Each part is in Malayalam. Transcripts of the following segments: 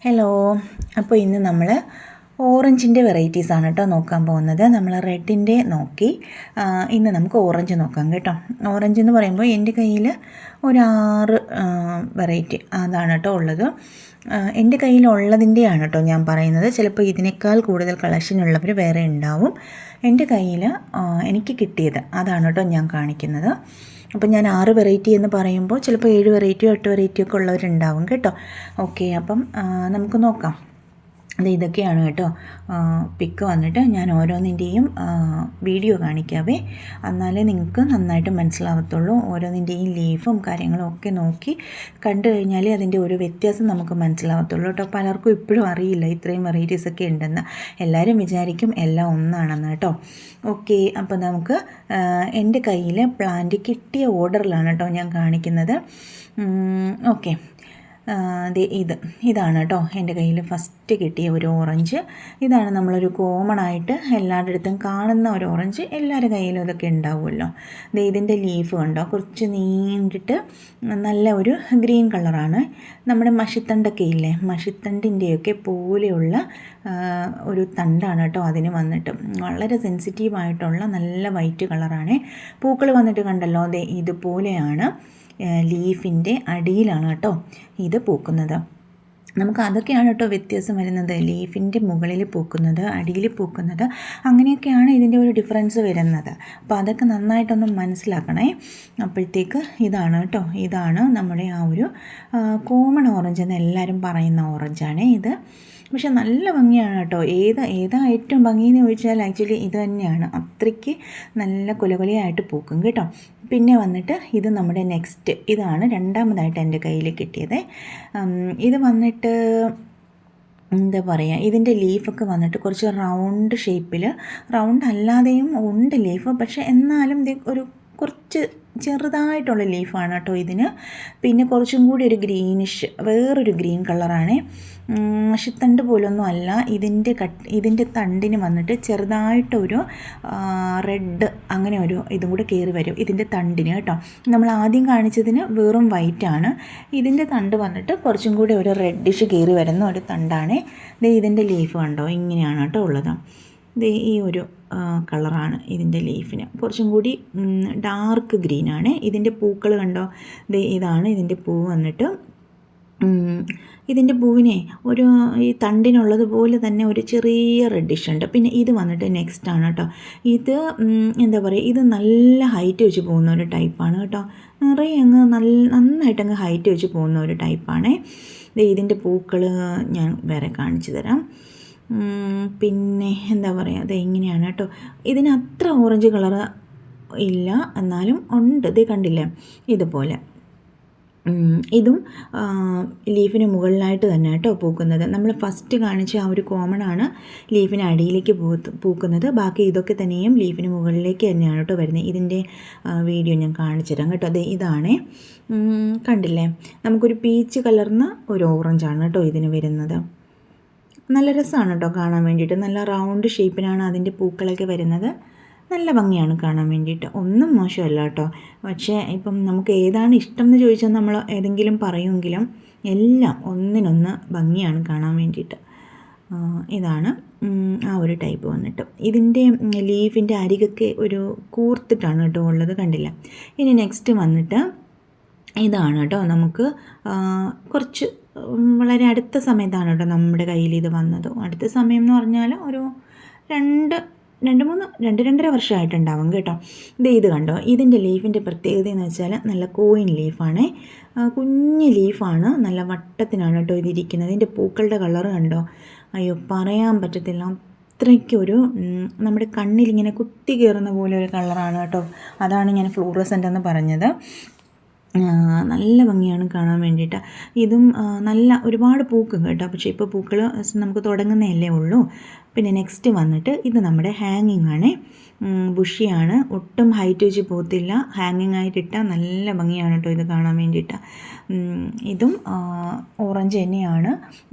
ഹലോ. അപ്പോൾ ഇന്ന് നമ്മൾ ഓറഞ്ചിൻ്റെ വെറൈറ്റീസാണ് കേട്ടോ നോക്കാൻ പോകുന്നത്. നമ്മൾ റെഡിൻ്റെ നോക്കി, ഇന്ന് നമുക്ക് ഓറഞ്ച് നോക്കാം കേട്ടോ. ഓറഞ്ച് എന്ന് പറയുമ്പോൾ എൻ്റെ കയ്യിൽ ഒരു 6 വെറൈറ്റി അതാണ് കേട്ടോ ഉള്ളത്. എൻ്റെ കയ്യിലുള്ളതിൻ്റെയാണ് കേട്ടോ ഞാൻ പറയുന്നത്. ചിലപ്പോൾ ഇതിനേക്കാൾ കൂടുതൽ കളക്ഷൻ ഉള്ളവർ വേറെ ഉണ്ടാവും. എൻ്റെ കയ്യിൽ എനിക്ക് കിട്ടിയത് അതാണ് കേട്ടോ ഞാൻ കാണിക്കുന്നത്. അപ്പോൾ ഞാൻ 6 വെറൈറ്റി എന്ന് പറയുമ്പോൾ ചിലപ്പോൾ 7 വെറൈറ്റിയോ 8 വെറൈറ്റിയോ ഒക്കെ ഉള്ളവരുണ്ടാവും കേട്ടോ. ഓക്കെ, അപ്പം നമുക്ക് നോക്കാം. ഇതൊക്കെയാണ് കേട്ടോ പിക്ക് വന്നിട്ട്. ഞാൻ ഓരോന്നിൻ്റെയും വീഡിയോ കാണിക്കാവേ, എന്നാലേ നിങ്ങൾക്ക് നന്നായിട്ട് മനസ്സിലാവത്തുള്ളൂ. ഓരോന്നിൻ്റെയും ലീഫും കാര്യങ്ങളും ഒക്കെ നോക്കി കണ്ടു കഴിഞ്ഞാലേ അതിൻ്റെ ഒരു വ്യത്യാസം നമുക്ക് മനസ്സിലാവത്തുള്ളൂ കേട്ടോ. പലർക്കും ഇപ്പോഴും അറിയില്ല ഇത്രയും വെറൈറ്റീസൊക്കെ ഉണ്ടെന്ന്. എല്ലാവരും വിചാരിക്കും എല്ലാം ഒന്നാണെന്ന് കേട്ടോ. ഓക്കെ, അപ്പോൾ നമുക്ക് എൻ്റെ കയ്യിൽ പ്ലാന്റ് കിട്ടിയ ഓർഡറിലാണ് കേട്ടോ ഞാൻ കാണിക്കുന്നത്. ഓക്കെ, ഇതാണ് കേട്ടോ എൻ്റെ കയ്യിൽ ഫസ്റ്റ് കിട്ടിയ ഒരു ഓറഞ്ച്. ഇതാണ് നമ്മളൊരു കോമൺ ആയിട്ട് എല്ലാവരുടെ അടുത്തും കാണുന്ന ഒരു ഓറഞ്ച്. എല്ലാവരുടെ കയ്യിലും ഇതൊക്കെ ഉണ്ടാവുമല്ലോ. ഇതിൻ്റെ ലീഫ് കണ്ടോ, കുറച്ച് നീണ്ടിട്ട് നല്ല ഒരു ഗ്രീൻ കളറാണ്. നമ്മുടെ മഷിത്തണ്ടൊക്കെ ഇല്ലേ, മഷിത്തണ്ടിൻ്റെയൊക്കെ പോലെയുള്ള ഒരു തണ്ടാണ് കേട്ടോ അതിന് വന്നിട്ട്. വളരെ സെൻസിറ്റീവായിട്ടുള്ള നല്ല വൈറ്റ് കളറാണ്. പൂക്കൾ വന്നിട്ട് കണ്ടല്ലോ, ഇതുപോലെയാണ് ലീഫിൻ്റെ അടിയിലാണ് കേട്ടോ ഇത് പൂക്കുന്നത്. നമുക്ക് അതൊക്കെയാണ് കേട്ടോ വ്യത്യാസം വരുന്നത്. ലീഫിൻ്റെ മുകളിൽ പൂക്കുന്നത്, അടിയിൽ പൂക്കുന്നത്, അങ്ങനെയൊക്കെയാണ് ഇതിൻ്റെ ഒരു ഡിഫറൻസ് വരുന്നത്. അപ്പോൾ അതൊക്കെ നന്നായിട്ടൊന്ന് മനസ്സിലാക്കണേ. അപ്പോഴത്തേക്ക് ഇതാണ് കേട്ടോ, ഇതാണ് നമ്മുടെ ആ ഒരു കോമൺ ഓറഞ്ച് എന്ന് എല്ലാവരും പറയുന്ന ഓറഞ്ചാണ് ഇത്. പക്ഷെ നല്ല ഭംഗിയാണ് കേട്ടോ. ഏതാ ഏറ്റവും ഭംഗിയെന്ന് ചോദിച്ചാൽ ആക്ച്വലി ഇത് തന്നെയാണ്. അത്രയ്ക്ക് നല്ല കുലകുലയായിട്ട് പൂക്കും കേട്ടോ. പിന്നെ വന്നിട്ട് ഇത് നമ്മുടെ നെക്സ്റ്റ്, ഇതാണ് രണ്ടാമതായിട്ട് എൻ്റെ കയ്യിൽ കിട്ടിയത്. ഇത് വന്നിട്ട് എന്താ പറയുക, ഇതിൻ്റെ ലീഫൊക്കെ വന്നിട്ട് കുറച്ച് റൗണ്ട് ഷേപ്പിൽ, റൗണ്ട് അല്ലാതെയും ഉണ്ട് ലീഫ്, പക്ഷേ എന്നാലും ഒരു കുറച്ച് ചെറുതായിട്ടുള്ള ലീഫാണ് കേട്ടോ ഇതിന്. പിന്നെ കുറച്ചും കൂടി ഒരു ഗ്രീനിഷ്, വേറൊരു ഗ്രീൻ കളറാണ്. മഷിത്തണ്ട് പോലൊന്നും അല്ല. ഇതിൻ്റെ തണ്ടിന് വന്നിട്ട് ചെറുതായിട്ടൊരു റെഡ് അങ്ങനെ ഒരു ഇതും കൂടെ കയറി വരും ഇതിൻ്റെ തണ്ടിന് കേട്ടോ. നമ്മൾ ആദ്യം കാണിച്ചതിന് വെറും വൈറ്റാണ്. ഇതിൻ്റെ തണ്ട് വന്നിട്ട് കുറച്ചും കൂടി ഒരു റെഡിഷ് കയറി വരുന്ന ഒരു തണ്ടാണ്. ഇതിൻ്റെ ലീഫ് കണ്ടോ, ഇങ്ങനെയാണ് കേട്ടോ ഉള്ളത്. ഈ ഒരു കളറാണ് ഇതിൻ്റെ ലീഫിന്. കുറച്ചും കൂടി ഡാർക്ക് ഗ്രീനാണ്. ഇതിൻ്റെ പൂക്കൾ കണ്ടോ, ഇതാണ് ഇതിൻ്റെ പൂവ് വന്നിട്ട്. ഇതിൻ്റെ പൂവിനെ ഒരു ഈ തണ്ടിനുള്ളതുപോലെ തന്നെ ഒരു ചെറിയ റെഡിഷ് ഉണ്ട്. പിന്നെ ഇത് വന്നിട്ട് നെക്സ്റ്റ് ആണ് കേട്ടോ. ഇത് എന്താ പറയുക, ഇത് നല്ല ഹൈറ്റ് വെച്ച് പോകുന്ന ഒരു ടൈപ്പാണ് കേട്ടോ. നിറയെ നന്നായിട്ട് ഹൈറ്റ് വെച്ച് പോകുന്ന ഒരു ടൈപ്പാണ്. ഇതിൻ്റെ പൂക്കൾ ഞാൻ വേറെ കാണിച്ചു തരാം. പിന്നെ എന്താ പറയുക, ഇങ്ങനെയാണ് കേട്ടോ. ഇതിന് അത്ര ഓറഞ്ച് കളറ് ഇല്ല, എന്നാലും ഉണ്ട്. കണ്ടില്ലേ ഇതുപോലെ. ഇതും ലീഫിന് മുകളിലായിട്ട് തന്നെ കേട്ടോ പൂക്കുന്നത്. നമ്മൾ ഫസ്റ്റ് കാണിച്ച ആ ഒരു കോമൺ ആണ് ലീഫിന് അടിയിലേക്ക് പൂക്കുന്നത്. ബാക്കി ഇതൊക്കെ തന്നെയും ലീഫിന് മുകളിലേക്ക് തന്നെയാണ് കേട്ടോ വരുന്നത്. ഇതിൻ്റെ വീഡിയോ ഞാൻ കാണിച്ചു തരാം കേട്ടോ. ഇതാണ്, കണ്ടില്ലേ, നമുക്കൊരു പീച്ച് കലർന്ന ഒരു ഓറഞ്ചാണ് കേട്ടോ ഇതിന് വരുന്നത്. നല്ല രസമാണ് കേട്ടോ കാണാൻ വേണ്ടിയിട്ട്. നല്ല റൗണ്ട് ഷേപ്പിനാണ് അതിൻ്റെ പൂക്കളൊക്കെ വരുന്നത്. നല്ല ഭംഗിയാണ് കാണാൻ വേണ്ടിയിട്ട്, ഒന്നും മോശമല്ല കേട്ടോ. പക്ഷേ ഇപ്പം നമുക്ക് ഏതാണ് ഇഷ്ടം എന്ന് ചോദിച്ചാൽ നമ്മൾ ഏതെങ്കിലും പറയുമെങ്കിലും എല്ലാം ഒന്നിനൊന്ന് ഭംഗിയാണ് കാണാൻ വേണ്ടിയിട്ട്. ഇതാണ് ആ ഒരു ടൈപ്പ് വന്നിട്ട്. ഇതിൻ്റെ ലീഫിൻ്റെ അരികൊക്കെ ഒരു കൂർത്തിട്ടാണ് കേട്ടോ ഉള്ളത്, കണ്ടില്ല. ഇനി നെക്സ്റ്റ് വന്നിട്ട് ഇതാണ് കേട്ടോ. നമുക്ക് കുറച്ച് വളരെ അടുത്ത സമയത്താണ് കേട്ടോ നമ്മുടെ കയ്യിൽ ഇത് വന്നത്. അടുത്ത സമയം എന്ന് പറഞ്ഞാൽ ഒരു 2-2.5 വർഷമായിട്ടുണ്ടാവും കേട്ടോ. ഇത് കണ്ടോ, ഇതിൻ്റെ ലീഫിൻ്റെ പ്രത്യേകത എന്ന് വെച്ചാൽ നല്ല കോയിൻ ലീഫാണ്. കുഞ്ഞ് ലീഫാണ്, നല്ല വട്ടത്തിനാണ് കേട്ടോ ഇതിരിക്കുന്നത്. ഇതിൻ്റെ പൂക്കളുടെ കളറ് കണ്ടോ, അയ്യോ പറയാൻ പറ്റത്തില്ല. അത്രയ്ക്കൊരു നമ്മുടെ കണ്ണിലിങ്ങനെ കുത്തി കയറുന്ന പോലെ ഒരു കളറാണ് കേട്ടോ. അതാണ് ഞാൻ ഫ്ലൂറസെൻ്റ് എന്ന് പറഞ്ഞത്. നല്ല ഭംഗിയാണ് കാണാൻ വേണ്ടിയിട്ട്. ഇതും നല്ല ഒരുപാട് പൂക്കും കേട്ടോ. പക്ഷേ ഇപ്പോൾ പൂക്കൾ നമുക്ക് തുടങ്ങുന്നതല്ലേ ഉള്ളൂ. പിന്നെ നെക്സ്റ്റ് വന്നിട്ട് ഇത് നമ്മുടെ ഹാങ്ങിങ് ആണ്. ബുഷിയാണ്, ഒട്ടും ഹൈറ്റ് വെച്ച് പോകത്തില്ല. ഹാങ്ങിങ് ആയിട്ടിട്ടാൽ നല്ല ഭംഗിയാണ് കേട്ടോ ഇത് കാണാൻ വേണ്ടിയിട്ട്. ഇതും ഓറഞ്ച് തന്നെയാണ്.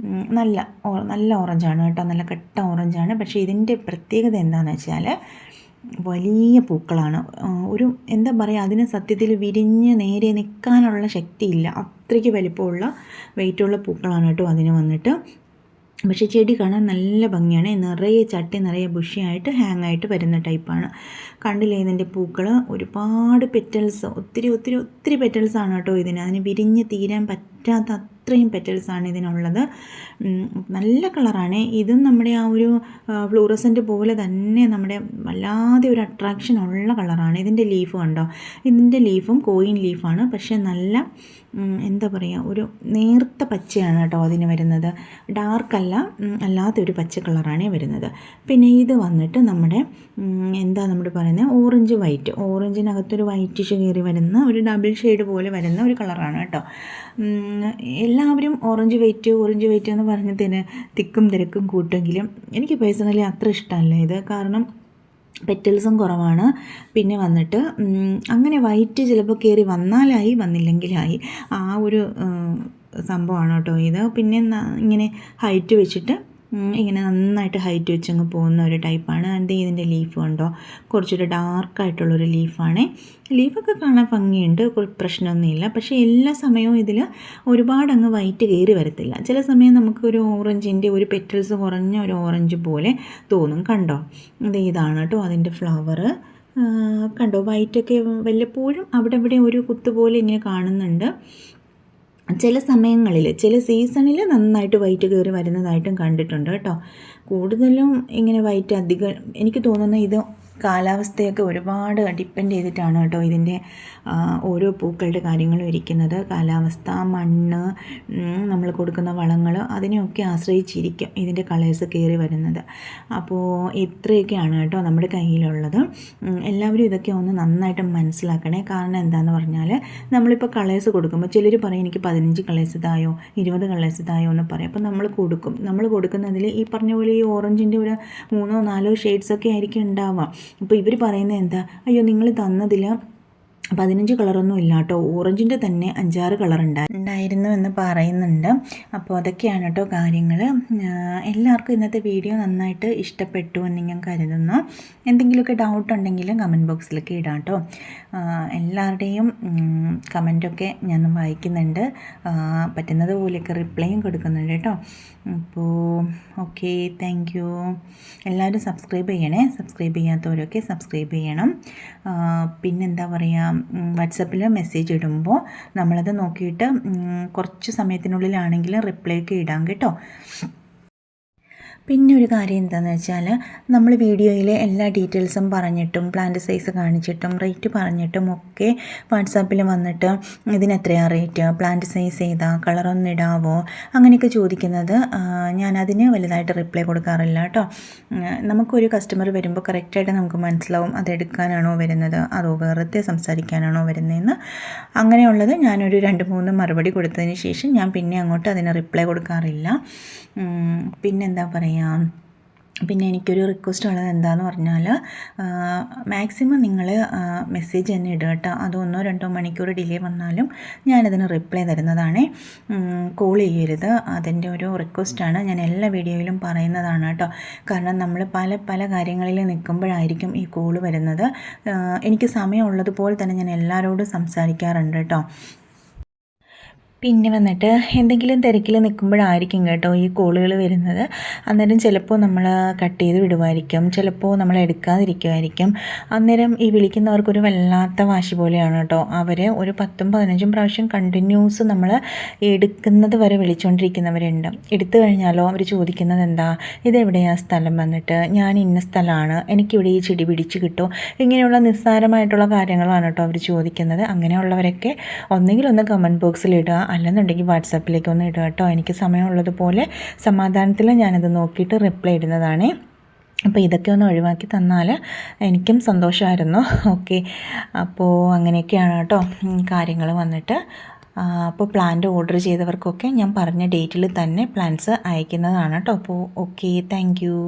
നല്ല ഓറഞ്ചാണ് കേട്ടോ, നല്ല കട്ട ഓറഞ്ചാണ്. പക്ഷേ ഇതിൻ്റെ പ്രത്യേകത എന്താണെന്ന് വെച്ചാൽ വലിയ പൂക്കളാണ്. ഒരു എന്താ പറയുക, അതിന് സത്യത്തിൽ വിരിഞ്ഞ് നേരെ നിൽക്കാനുള്ള ശക്തിയില്ല, അത്രയ്ക്ക് വലിപ്പമുള്ള വെയിറ്റുള്ള പൂക്കളാണ് കേട്ടോ അതിന് വന്നിട്ട്. പക്ഷേ ചെടി കാണാൻ നല്ല ഭംഗിയാണ്. നിറയെ ചട്ടി നിറയെ ബുഷിയായിട്ട് ഹാങ് ആയിട്ട് വരുന്ന ടൈപ്പാണ്. കണ്ടില്ലേ ഇതിൻ്റെ പൂക്കൾ, ഒരുപാട് പെറ്റൽസ്, ഒത്തിരി ഒത്തിരി ഒത്തിരി പെറ്റൽസാണ് കേട്ടോ ഇതിന്. അതിന് വിരിഞ്ഞ് തീരാൻ പറ്റാത്ത അത്രയും പെറ്റൽസാണ് ഇതിനുള്ളത്. നല്ല കളറാണ് ഇതും. നമ്മുടെ ആ ഒരു ഫ്ലൂറസെൻ്റ് പോലെ തന്നെ നമ്മുടെ വല്ലാതെ ഒരു അട്രാക്ഷൻ ഉള്ള കളറാണ്. ഇതിൻ്റെ ലീഫ് കണ്ടോ, ഇതിൻ്റെ ലീഫും കോയിൻ ലീഫാണ്. പക്ഷേ നല്ല എന്താ പറയുക, ഒരു നേർത്ത പച്ചയാണ് കേട്ടോ അതിന് വരുന്നത്. ഡാർക്കല്ല, അല്ലാത്തൊരു പച്ച കളറാണ് വരുന്നത്. പിന്നെ ഇത് വന്നിട്ട് നമ്മുടെ എന്താ നമ്മൾ പറയുന്നത്, ഓറഞ്ച് വൈറ്റ്, ഓറഞ്ചിനകത്തൊരു വൈറ്റിഷ് കയറി വരുന്ന ഒരു ഡബിൾ ഷെയ്ഡ് പോലെ വരുന്ന ഒരു കളറാണ് കേട്ടോ. എല്ലാവരും ഓറഞ്ച് വൈറ്റ് എന്ന് പറഞ്ഞതിന് തിക്കും തിരക്കും കൂട്ടെങ്കിലും എനിക്ക് പേഴ്സണലി അത്ര ഇഷ്ടമല്ല ഇത്. കാരണം പെറ്റൽസും കുറവാണ്. പിന്നെ വന്നിട്ട് അങ്ങനെ വൈറ്റ് ചിലപ്പോൾ കയറി വന്നാലായി, വന്നില്ലെങ്കിലായി, ആ ഒരു സംഭവമാണ് കേട്ടോ ഇത്. പിന്നെ ഇങ്ങനെ ഹൈറ്റ് വെച്ചിട്ട് ഇങ്ങനെ നന്നായിട്ട് ഹൈറ്റ് വെച്ചങ്ങ് പോകുന്ന ഒരു ടൈപ്പാണ്. അതിൻ്റെ ഇതിൻ്റെ ലീഫ് കണ്ടോ, കുറച്ചൊരു ഡാർക്കായിട്ടുള്ളൊരു ലീഫാണ്. ലീഫൊക്കെ കാണാൻ ഭംഗിയുണ്ട്, പ്രശ്നമൊന്നുമില്ല. പക്ഷേ എല്ലാ സമയവും ഇതിൽ ഒരുപാട് അങ്ങ് വൈറ്റ് കയറി വരത്തില്ല. ചില സമയം നമുക്കൊരു ഓറഞ്ചിൻ്റെ ഒരു പെറ്റൽസ് കുറഞ്ഞ ഒരു ഓറഞ്ച് പോലെ തോന്നും. കണ്ടോ, ഇതാണ് കേട്ടോ അതിൻ്റെ ഫ്ലവർ. കണ്ടോ, വൈറ്റൊക്കെ വല്ലപ്പോഴും അവിടെ ഇവിടെ ഒരു കുത്തുപോലെ ഇങ്ങനെ കാണുന്നുണ്ട്. ചില സമയങ്ങളിൽ ചില സീസണിൽ നന്നായിട്ട് വൈറ്റ് കയറി വരുന്നതായിട്ടും കണ്ടിട്ടുണ്ട് കേട്ടോ. കൂടുതലും ഇങ്ങനെ വൈറ്റ് അധികം എനിക്ക് തോന്നുന്നത് ഇത് കാലാവസ്ഥയൊക്കെ ഒരുപാട് ഡിപ്പെൻഡ് ചെയ്തിട്ടാണ് കേട്ടോ ഇതിൻ്റെ ഓരോ പൂക്കളുടെ കാര്യങ്ങളും ഇരിക്കുന്നത്. കാലാവസ്ഥ, മണ്ണ്, നമ്മൾ കൊടുക്കുന്ന വളങ്ങൾ, അതിനെയൊക്കെ ആശ്രയിച്ചിരിക്കും ഇതിൻ്റെ കളേഴ്സ് കയറി വരുന്നത്. അപ്പോൾ ഇത്രയൊക്കെയാണ് കേട്ടോ നമ്മുടെ കയ്യിലുള്ളത്. എല്ലാവരും ഇതൊക്കെ ഒന്ന് നന്നായിട്ട് മനസ്സിലാക്കണേ. കാരണം എന്താണെന്ന് പറഞ്ഞാൽ നമ്മളിപ്പോൾ കളേഴ്സ് കൊടുക്കുമ്പോൾ ചിലർ പറയും എനിക്ക് 15 കളേഴ്സ് തായോ 20 കളേഴ്സ് തായോ എന്ന് പറയും. അപ്പോൾ നമ്മൾ കൊടുക്കുന്നതിൽ ഈ പറഞ്ഞ പോലെ ഈ ഓറഞ്ചിൻ്റെ ഒരു 3-4 ഷെയ്ഡ്സൊക്കെ ആയിരിക്കും ഉണ്ടാവാം. അപ്പോൾ ഇവർ പറയുന്നത് എന്താ, അയ്യോ നിങ്ങൾ തന്നതിൽ 15 കളറൊന്നും ഇല്ല കേട്ടോ, ഓറഞ്ചിൻ്റെ തന്നെ 5-6 കളർ ഉണ്ടായിരുന്നു എന്ന് പറയുന്നുണ്ട്. അപ്പോൾ അതൊക്കെയാണ് കേട്ടോ കാര്യങ്ങൾ. എല്ലാവർക്കും ഇന്നത്തെ വീഡിയോ നന്നായിട്ട് ഇഷ്ടപ്പെട്ടു എന്ന് ഞാൻ കരുതുന്നു. എന്തെങ്കിലുമൊക്കെ ഡൗട്ട് ഉണ്ടെങ്കിൽ കമൻറ്റ് ബോക്സിലൊക്കെ ഇടാം കേട്ടോ. എല്ലാവരുടെയും കമൻറ്റൊക്കെ ഞാൻ വായിക്കുന്നുണ്ട്, പറ്റുന്നത് പോലെയൊക്കെ റിപ്ലൈയും കൊടുക്കുന്നുണ്ട് കേട്ടോ. അപ്പോൾ ഓക്കെ, താങ്ക് യു. എല്ലാവരും സബ്സ്ക്രൈബ് ചെയ്യണേ. സബ്സ്ക്രൈബ് ചെയ്യാത്തവരൊക്കെ സബ്സ്ക്രൈബ് ചെയ്യണം. പിന്നെന്താ പറയുക, വാട്സപ്പിൽ മെസ്സേജ് ഇടുമ്പോൾ നമ്മളത് നോക്കിയിട്ട് കുറച്ച് സമയത്തിനുള്ളിലാണെങ്കിലും റിപ്ലൈ ഒക്കെ ഇടാം കേട്ടോ. പിന്നെ ഒരു കാര്യം എന്താണെന്ന് വെച്ചാൽ, നമ്മൾ വീഡിയോയിലെ എല്ലാ ഡീറ്റെയിൽസും പറഞ്ഞിട്ടും പ്ലാന്റ് സൈസ് കാണിച്ചിട്ടും റേറ്റ് പറഞ്ഞിട്ടും ഒക്കെ വാട്സാപ്പിൽ വന്നിട്ട് ഇതിനെത്രയാണ് റേറ്റ്, പ്ലാന്റ് സൈസ് ഏതാ, കളറൊന്നും ഇടാവോ, അങ്ങനെയൊക്കെ ചോദിക്കുന്നത് ഞാനതിന് വലുതായിട്ട് റിപ്ലൈ കൊടുക്കാറില്ല കേട്ടോ. നമുക്കൊരു കസ്റ്റമർ വരുമ്പോൾ കറക്റ്റായിട്ട് നമുക്ക് മനസ്സിലാവും അതെടുക്കാനാണോ വരുന്നത് അതോ വെറുതെ സംസാരിക്കാനാണോ വരുന്നതെന്ന്. അങ്ങനെയുള്ളത് ഞാനൊരു 2-3 മറുപടി കൊടുത്തതിന് ശേഷം ഞാൻ പിന്നെ അങ്ങോട്ട് അതിന് റിപ്ലൈ കൊടുക്കാറില്ല. പിന്നെന്താ പറയുക, പിന്നെ എനിക്കൊരു റിക്വസ്റ്റ് ഉള്ളത് എന്താണെന്ന് പറഞ്ഞാൽ, മാക്സിമം നിങ്ങൾ മെസ്സേജ് തന്നെ ഇടുക കേട്ടോ. അത് 1-2 മണിക്കൂർ ഡിലേ വന്നാലും ഞാനതിന് റിപ്ലൈ തരുന്നതാണ്. കോൾ ചെയ്യരുത്, അതിൻ്റെ ഒരു റിക്വസ്റ്റാണ്. ഞാൻ എല്ലാ വീഡിയോയിലും പറയുന്നതാണ് കേട്ടോ. കാരണം നമ്മൾ പല കാര്യങ്ങളിൽ നിൽക്കുമ്പോഴായിരിക്കും ഈ കോൾ വരുന്നത്. എനിക്ക് സമയമുള്ളതുപോലെ തന്നെ ഞാൻ എല്ലാവരോടും സംസാരിക്കാറുണ്ട് കേട്ടോ. പിന്നെ വന്നിട്ട് എന്തെങ്കിലും തിരക്കിൽ നിൽക്കുമ്പോഴായിരിക്കും കേട്ടോ ഈ കോളുകൾ വരുന്നത്. അന്നേരം ചിലപ്പോൾ നമ്മൾ കട്ട് ചെയ്ത് വിടുമായിരിക്കും, ചിലപ്പോൾ നമ്മൾ എടുക്കാതിരിക്കുമായിരിക്കും. അന്നേരം ഈ വിളിക്കുന്നവർക്കൊരു വല്ലാത്ത വാശി പോലെയാണ് കേട്ടോ. അവർ ഒരു 10-15 പ്രാവശ്യം കണ്ടിന്യൂസ് നമ്മൾ എടുക്കുന്നത് വരെ വിളിച്ചുകൊണ്ടിരിക്കുന്നവരുണ്ട്. എടുത്തു കഴിഞ്ഞാലോ അവർ ചോദിക്കുന്നത് എന്താ, ഇതെവിടെയാണ് സ്ഥലം വന്നിട്ട്, ഞാൻ ഇന്ന സ്ഥലമാണ്, എനിക്കിവിടെ ഈ ചെടി പിടിച്ച് കിട്ടുമോ, ഇങ്ങനെയുള്ള നിസ്സാരമായിട്ടുള്ള കാര്യങ്ങളാണ് കേട്ടോ അവർ ചോദിക്കുന്നത്. അങ്ങനെയുള്ളവരൊക്കെ ഒന്നെങ്കിൽ ഒന്ന് കമൻറ്റ് ബോക്സിൽ ഇടുക, അല്ലെന്നുണ്ടെങ്കിൽ വാട്സാപ്പിലേക്ക് ഒന്ന് ഇടുക കേട്ടോ. എനിക്ക് സമയമുള്ളതുപോലെ സമാധാനത്തിൽ ഞാനത് നോക്കിയിട്ട് റിപ്ലൈ ഇടുന്നതാണ്. അപ്പോൾ ഇതൊക്കെ ഒന്ന് ഒഴിവാക്കി തന്നാൽ എനിക്കും സന്തോഷമായിരുന്നു. ഓക്കെ, അപ്പോൾ അങ്ങനെയൊക്കെയാണ് കേട്ടോ കാര്യങ്ങൾ വന്നിട്ട്. അപ്പോൾ പ്ലാന്റ് ഓർഡർ ചെയ്തവർക്കൊക്കെ ഞാൻ പറഞ്ഞ ഡേറ്റിൽ തന്നെ പ്ലാന്റ്സ് അയക്കുന്നതാണ് കേട്ടോ. അപ്പോൾ ഓക്കെ, താങ്ക് യു.